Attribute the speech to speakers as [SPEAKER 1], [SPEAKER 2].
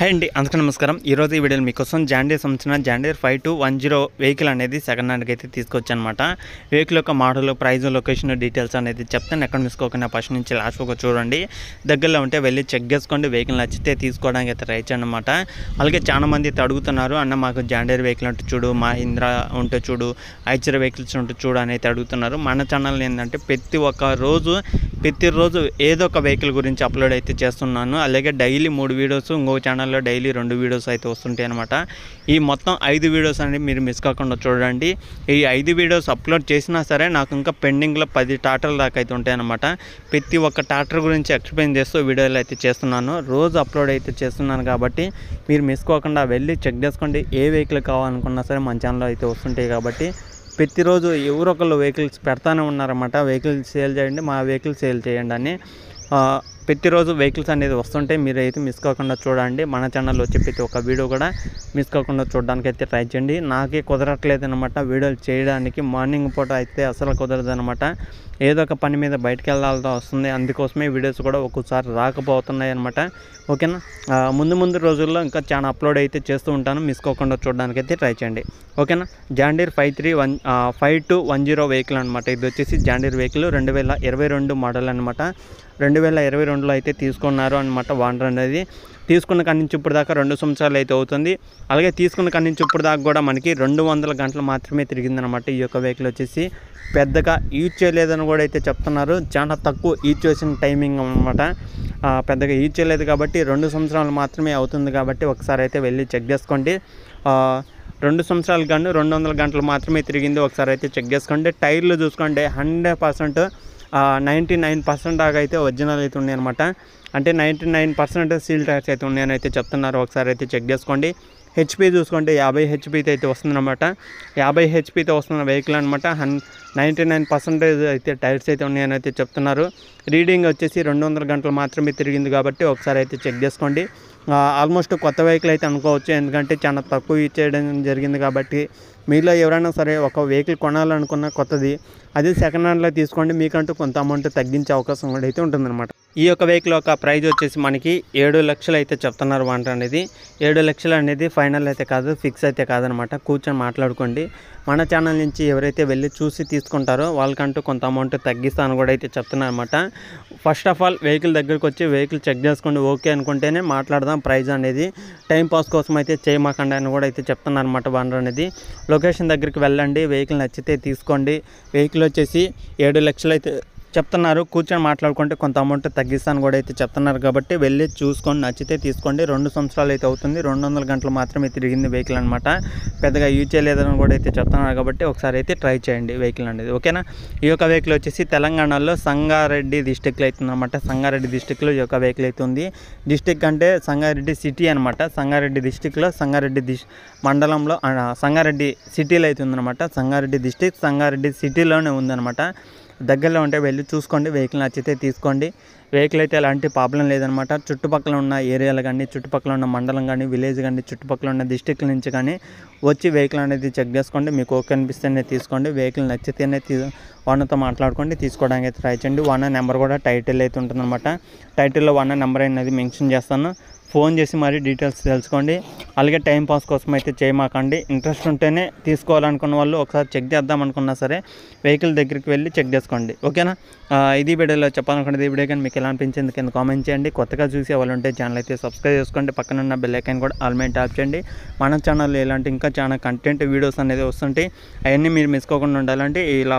[SPEAKER 1] Hi అండి, అందరికీ నమస్కారం. ఈరోజు ఈ వీడియోలో మీకోసం జాండీర్ సంబంధించిన జాండీర్ 5210 వెహికల్ అనేది సెకండ్ హ్యాండ్కి అయితే తీసుకొచ్చానమాట. వెహికల్ యొక్క మోడల్, ప్రైస్, లొకేషన్ డీటెయిల్స్ అనేది చెప్తాను. ఎక్కడ మిస్కోకుండా ఫస్ట్ నుంచి లాస్ట్ వరకు చూడండి. దగ్గరలో ఉంటే వెళ్ళి చెక్ చేసుకోండి. వెహికల్ నచ్చితే తీసుకోవడానికి అయితే ట్రై చేయండి అనమాట. అలాగే చాలా మంది అయితే అడుగుతున్నారు, అన్న మాకు జాండీర్ వెహికల్ ఉంటే చూడు, మహీంద్రా ఉంటే చూడు, ఐచర్ వెహికల్స్ ఉంటే చూడు అని అయితే అడుగుతున్నారు. మన ఛానల్ ఏంటంటే ప్రతిరోజు ఏదో ఒక వెహికల్ గురించి అప్లోడ్ అయితే చేస్తున్నాను. అలాగే డైలీ 3 వీడియోస్, ఇంకొక ఛానల్లో డైలీ 2 వీడియోస్ అయితే వస్తుంటాయి అనమాట. ఈ మొత్తం 5 వీడియోస్ అనేవి మీరు మిస్ కాకుండా చూడండి. ఈ 5 వీడియోస్ అప్లోడ్ చేసినా సరే నాకు ఇంకా పెండింగ్లో 10 టాటర్ల దాకా అయితే ఉంటాయన్నమాట. ప్రతి ఒక్క టాటర్ గురించి ఎక్స్ప్లెయిన్ చేస్తూ వీడియోలు అయితే చేస్తున్నాను. రోజు అప్లోడ్ అయితే చేస్తున్నాను కాబట్టి మీరు మిస్ కాకుండా వెళ్ళి చెక్ చేసుకోండి. ఏ వెహికల్ కావాలనుకున్నా సరే మన ఛానల్లో అయితే వస్తుంటాయి కాబట్టి ప్రతిరోజు ఎవరో ఒకళ్ళు వెహికల్స్ పెడతానే ఉన్నారన్నమాట. వెహికల్ సేల్ చేయండి, మా వెహికల్ సేల్ చేయండి అని ప్రతిరోజు వెహికల్స్ అనేది వస్తుంటాయి. మీరు అయితే మిస్ కాకుండా చూడండి. మన ఛానల్లో వచ్చి ప్రతి ఒక్క వీడియో కూడా మిస్ కాకుండా చూడడానికి అయితే ట్రై చేయండి. నాకే కుదరట్లేదు అనమాట వీడియోలు చేయడానికి. మార్నింగ్ పూట అయితే అసలు కుదరదు అనమాట. ఏదో ఒక పని మీద బయటకు వెళ్ళాల్సి వస్తుంది. అందుకోసమే వీడియోస్ కూడా ఒక్కోసారి రాకపోతున్నాయి అనమాట. ఓకేనా, ముందు రోజుల్లో ఇంకా చాలా అప్లోడ్ అయితే చేస్తూ ఉంటాను. మిస్ కాకుండా చూడడానికి అయితే ట్రై చేయండి. ఓకేనా, జాండీర్ 5210 వెహికల్ అనమాట. ఇది వచ్చేసి జాండీర్ వెహికల్ 2022 మోడల్ అనమాట. 2022లో అయితే తీసుకున్నారు అనమాట. వాండర్ అనేది తీసుకున్న కాడి నుంచి ఇప్పుడు దాకా 2 సంవత్సరాలు అయితే అవుతుంది. అలాగే తీసుకున్న కాడి నుంచి ఇప్పుడు దాకా కూడా మనకి 200 గంటలు మాత్రమే తిరిగిందనమాట. ఈ యొక్క వెహికల్ వచ్చేసి పెద్దగా యూజ్ చేయలేదని కూడా అయితే చెప్తున్నారు. చాలా తక్కువ యూజ్ చేసిన టైమింగ్ అనమాట. పెద్దగా యూజ్ చేయలేదు కాబట్టి 2 సంవత్సరాలు మాత్రమే అవుతుంది కాబట్టి ఒకసారి అయితే వెళ్ళి చెక్ చేసుకోండి. 2 సంవత్సరాలు కానీ 200 గంటలు మాత్రమే తిరిగింది. ఒకసారి అయితే చెక్ చేసుకోండి. టైర్లు చూసుకోండి 100% 99% దాకా అయితే ఒరిజినల్ అయితే ఉన్నాయి అనమాట. అంటే 99% సీల్ టైర్స్ అయితే ఉన్నాయని అయితే చెప్తున్నారు. ఒకసారి అయితే చెక్ చేసుకోండి. హెచ్పి చూసుకోండి 50 హెచ్పితో అయితే వస్తుందన్నమాట. 50 హెచ్పితో వస్తున్న వెహికల్ అనమాట. 99% అయితే టైర్స్ అయితే ఉన్నాయని అయితే చెప్తున్నారు. రీడింగ్ వచ్చేసి 200 గంటలు మాత్రమే తిరిగింది కాబట్టి ఒకసారి అయితే చెక్ చేసుకోండి. ఆల్మోస్ట్ కొత్త వెహికల్ అయితే అనుకోవచ్చు, ఎందుకంటే చాలా తక్కువ యూజ్ చేయడం జరిగింది కాబట్టి. మీలో ఎవరైనా సరే ఒక వెహికల్ కొనాలనుకున్న కొత్తది, అది సెకండ్ హ్యాండ్లో తీసుకోండి. మీకంటూ కొంత అమౌంట్ తగ్గించే అవకాశం కూడా అయితే ఉంటుందన్నమాట. ఈ యొక్క వెహికల్ యొక్క ప్రైజ్ వచ్చేసి మనకి 7 లక్షలు అయితే చెప్తున్నారు. వాంటర్ అనేది 7 లక్షలు అనేది ఫైనల్ అయితే కాదు, ఫిక్స్ అయితే కాదనమాట. కూర్చొని మాట్లాడుకోండి. మన ఛానల్ నుంచి ఎవరైతే వెళ్ళి చూసి తీసుకుంటారో వాళ్ళకంటూ కొంత అమౌంట్ తగ్గిస్తాను కూడా అయితే చెప్తున్నారు అనమాట. ఫస్ట్ ఆఫ్ ఆల్ వెహికల్ దగ్గరికి వచ్చి వెహికల్ చెక్ చేసుకోండి. ఓకే అనుకుంటేనే మాట్లాడదాం ప్రైజ్ అనేది. టైం పాస్ కోసం అయితే చేయమాకండి అని కూడా అయితే చెప్తున్నారు అనమాట. వాండర్ అనేది లొకేషన్ దగ్గరికి వెళ్ళండి. వెహికల్ నచ్చితే తీసుకోండి. వెహికల్ వచ్చేసి 7 లక్షలు అయితే చెప్తున్నారు. కూర్చొని మాట్లాడుకుంటే కొంత అమౌంట్ తగ్గిస్తాను కూడా అయితే చెప్తున్నారు కాబట్టి వెళ్ళి చూసుకొని నచ్చితే తీసుకోండి. 2 సంవత్సరాలు అయితే అవుతుంది. 200 గంటలు మాత్రమే తిరిగింది వెహికల్ అనమాట. పెద్దగా యూజ్ చేయలేదని కూడా అయితే చెప్తున్నారు కాబట్టి ఒకసారి అయితే ట్రై చేయండి వెహికల్ అనేది. ఓకేనా, ఈ యొక్క వెహికల్ వచ్చేసి తెలంగాణలో సంగారెడ్డి డిస్టిక్లో అవుతుంది అనమాట. సంగారెడ్డి డిస్టిక్లో ఈ యొక్క వెహికల్ అయితే ఉంది. డిస్టిక్ అంటే సంగారెడ్డి సిటీ అనమాట. సంగారెడ్డి డిస్టిక్లో సంగారెడ్డి మండలంలో సంగారెడ్డి సిటీలో అయితే ఉందన్నమాట. సంగారెడ్డి డిస్టిక్ సంగారెడ్డి సిటీలోనే ఉందన్నమాట. దగ్గరలో ఉంటే వెళ్ళి చూసుకోండి. వెహికల్ నచ్చితే తీసుకోండి. వెహికల్ అయితే ఎలాంటి ప్రాబ్లం లేదనమాట. చుట్టుపక్కల ఉన్న ఏరియాలు కానీ, చుట్టుపక్కల ఉన్న మండలం కానీ, విలేజ్ కానీ, చుట్టుపక్కల ఉన్న డిస్టిక్ నుంచి కానీ వచ్చి వెహికల్ అనేది చెక్ చేసుకోండి. మీకు ఓకే అనిపిస్తేనే తీసుకోండి. వెహికల్ నచ్చితేనే ఓనర్తో మాట్లాడుకోండి. తీసుకోవడానికి అయితే ట్రై చేయండి. ఓనర్ నెంబర్ కూడా టైటిల్ అయితే ఉంటుందన్నమాట. టైటిల్లో ఓనర్ నెంబర్ అనేది మెన్షన్ చేస్తాను. ఫోన్ చేసి మరీ డీటెయిల్స్ తెలుసుకోండి. అలాగే టైం పాస్ కోసం అయితే చేయమాకండి. ఇంట్రెస్ట్ ఉంటేనే తీసుకోవాలనుకున్న వాళ్ళు ఒకసారి చెక్ చేద్దాం అనుకున్నా సరే వెహికల్ దగ్గరికి వెళ్ళి చెక్ చేసుకోండి. ఓకేనా, ఇది వీడియోలో చెప్పాలనుకున్నది. ఈ వీడియో కానీ మీకు ఎలా అనిపించింది కింద కామెంట్ చేయండి. కొత్తగా చూసే వాళ్ళు ఉంటే ఛానల్ అయితే సబ్స్క్రైబ్ చేసుకోండి. పక్కన ఉన్న బెల్ ఐకాన్ కూడా ఆల్ మీద ట్యాప్ చేయండి. మన ఛానల్లో ఇలాంటి ఇంకా చాలా కంటెంట్ వీడియోస్ అనేది వస్తుంటాయి. అవన్నీ మీరు మిస్ కాకుండా ఉండాలంటే ఇలా